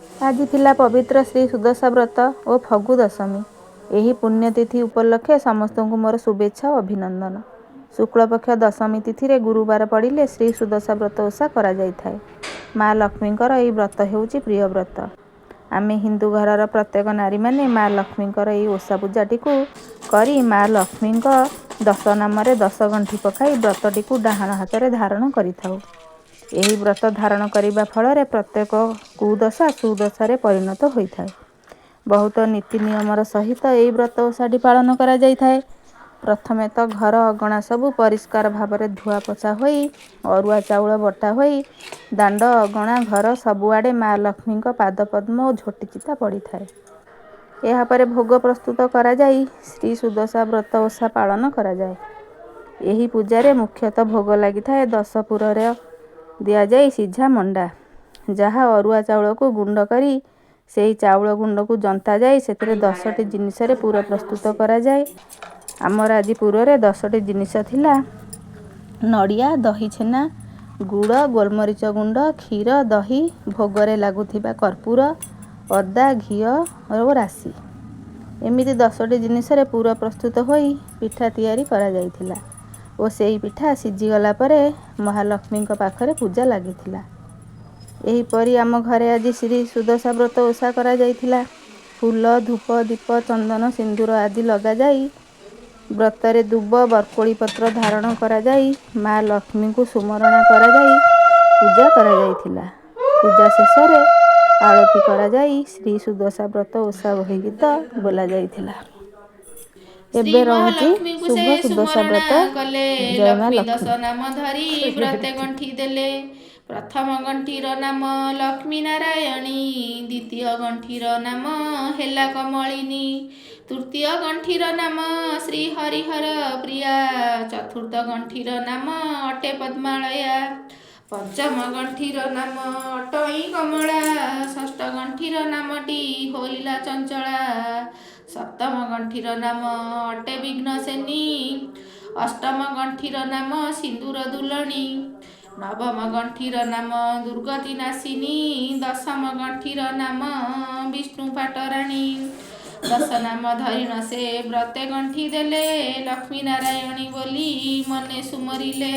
ଆଜି ଥିଲା ପବିତ୍ର ଶ୍ରୀ ସୁଦଶା ବ୍ରତ ଓ ଫଗୁ ଦଶମୀ। ଏହି ପୁଣ୍ୟତିଥି ଉପଲକ୍ଷେ ସମସ୍ତଙ୍କୁ ମୋର ଶୁଭେଚ୍ଛା ଓ ଅଭିନନ୍ଦନ। ଶୁକ୍ଳପକ୍ଷ ଦଶମୀ ତିଥିରେ ଗୁରୁବାର ପଡ଼ିଲେ ଶ୍ରୀ ସୁଦଶା ବ୍ରତ ଓଷା କରାଯାଇଥାଏ। ମା ଲକ୍ଷ୍ମୀଙ୍କର ଏହି ବ୍ରତ ହେଉଛି ପ୍ରିୟ ବ୍ରତ। ଆମେ ହିନ୍ଦୁ ଘରର ପ୍ରତ୍ୟେକ ନାରୀମାନେ ମା ଲକ୍ଷ୍ମୀଙ୍କର ଏହି ଓଷା ପୂଜାଟିକୁ କରି ମା ଲକ୍ଷ୍ମୀଙ୍କ 10 ନାମରେ 10 ଗଣ୍ଠି ପକାଇ ବ୍ରତଟିକୁ ଡାହାଣ ହାତରେ ଧାରଣ କରିଥାଉ। ଏହି ବ୍ରତ ଧାରଣ କରିବା ଫଳରେ ପ୍ରତ୍ୟେକ କୁଦଶା ସୁଦଶାରେ ପରିଣତ ହୋଇଥାଏ। ବହୁତ ନୀତି ନିୟମର ସହିତ ଏହି ବ୍ରତ ଓଷାଟି ପାଳନ କରାଯାଇଥାଏ। ପ୍ରଥମେ ତ ଘର ଅଗଣା ସବୁ ପରିଷ୍କାର ଭାବରେ ଧୁଆପୋଛା ହୋଇ ଅରୁଆ ଚାଉଳ ବଟା ହୋଇ ଦାଣ୍ଡ ଅଗଣା ଘର ସବୁଆଡ଼େ ମା ଲକ୍ଷ୍ମୀଙ୍କ ପାଦପଦ୍ମ ଓ ଝୋଟି ଚିତା ପଡ଼ିଥାଏ। ଏହାପରେ ଭୋଗ ପ୍ରସ୍ତୁତ କରାଯାଇ ଶ୍ରୀ ସୁଦଶା ବ୍ରତ ଓଷା ପାଳନ କରାଯାଏ। ଏହି ପୂଜାରେ ମୁଖ୍ୟତଃ ଭୋଗ ଲାଗିଥାଏ 10 ପୁରରେ ଦିଆଯାଇ ସିଝା ମଣ୍ଡା, ଯାହା ଅରୁଆ ଚାଉଳକୁ ଗୁଣ୍ଡ କରି ସେହି ଚାଉଳ ଗୁଣ୍ଡକୁ ଜନ୍ତା ଯାଇ ସେଥିରେ 10ଟି ଜିନିଷରେ ପୁର ପ୍ରସ୍ତୁତ କରାଯାଏ। ଆମର ଆଜି ପୁରରେ 10ଟି ଜିନିଷ ଥିଲା: ନଡ଼ିଆ, ଦହି, ଛେନା, ଗୁଡ଼, ଗୋଲମରିଚ ଗୁଣ୍ଡ, କ୍ଷୀର, ଦହି, ଭୋଗରେ ଲାଗୁଥିବା କର୍ପୂର, ଅଦା, ଘିଅ ଓ ରାଶି। ଏମିତି 10ଟି ଜିନିଷରେ ପୁର ପ୍ରସ୍ତୁତ ହୋଇ ପିଠା ତିଆରି କରାଯାଇଥିଲା ଓ ସେହି ପିଠା ସିଝିଗଲା ପରେ ମହାଲକ୍ଷ୍ମୀଙ୍କ ପାଖରେ ପୂଜା ଲାଗିଥିଲା। ଏହିପରି ଆମ ଘରେ ଆଜି ଶ୍ରୀ ସୁଦଶା ବ୍ରତ ଓଷା କରାଯାଇଥିଲା। ଫୁଲ, ଧୂପ, ଦୀପ, ଚନ୍ଦନ, ସିନ୍ଦୁର ଆଦି ଲଗାଯାଇ ବ୍ରତରେ ଦୁବ, ବରକୋଳି ପତ୍ର ଧାରଣ କରାଯାଇ ମା ଲକ୍ଷ୍ମୀଙ୍କୁ ସୁମରଣା କରାଯାଇ ପୂଜା କରାଯାଇଥିଲା। ପୂଜା ଶେଷରେ ଆଳତି କରାଯାଇ ଶ୍ରୀ ସୁଦଶା ବ୍ରତ ଓଷା ବହି ଗୀତ ବୋଲାଯାଇଥିଲା। ଶ୍ରୀ ଏବେ ରହୁଛି ମହାଲକ୍ଷ୍ମୀଙ୍କୁ ସେ ଶୁଭ ସୁଦଶା ସୁମରଣା ବ୍ରତ। କଲେ। ଜୟ ମା ଲକ୍ଷ୍ମୀ 10 ଲକ୍ଷ୍ମୀ। ନାମ ଧରି ବ୍ରତେ ଗଣ୍ଠି ଦେଲେ। ପ୍ରଥମ ଗଣ୍ଠିର ନାମ ଲକ୍ଷ୍ମୀ ନାରାୟଣୀ, ଦ୍ୱିତୀୟ ଗଣ୍ଠିର ନାମ ହେଲା କମଳିନୀ, ତୃତୀୟ ଗଣ୍ଠିର ନାମ ଶ୍ରୀ ହରିହର ପ୍ରିୟା, ଚତୁର୍ଥ ଗଣ୍ଠିର ନାମ ଅଟେ ପଦ୍ମାଳୟା, ପଞ୍ଚମ ଗଣ୍ଠିର ନାମ ଅଟଇ କମଳା, ଷଷ୍ଠ ଗଣ୍ଠିର ନାମଟି ହୋଇଲା ଚଞ୍ଚଳା, ସପ୍ତମ ଗଣ୍ଠିର ନାମ ଅଟେ ବିଘ୍ନସେନୀ, ଅଷ୍ଟମ ଗଣ୍ଠିର ନାମ ସିନ୍ଦୁର ଦୁଲଣୀ, ନବମ ଗଣ୍ଠିର ନାମ ଦୁର୍ଗତି ନାଶିନୀ, ଦଶମ ଗଣ୍ଠିର ନାମ ବିଷ୍ଣୁ ପାଟରାଣୀ। 10 ନାମ ଧରିଣ ସେ ବ୍ରତେ ଗଣ୍ଠି ଦେଲେ, ଲକ୍ଷ୍ମୀ ନାରାୟଣୀ ବୋଲି ମନେ ସୁମରିଲେ।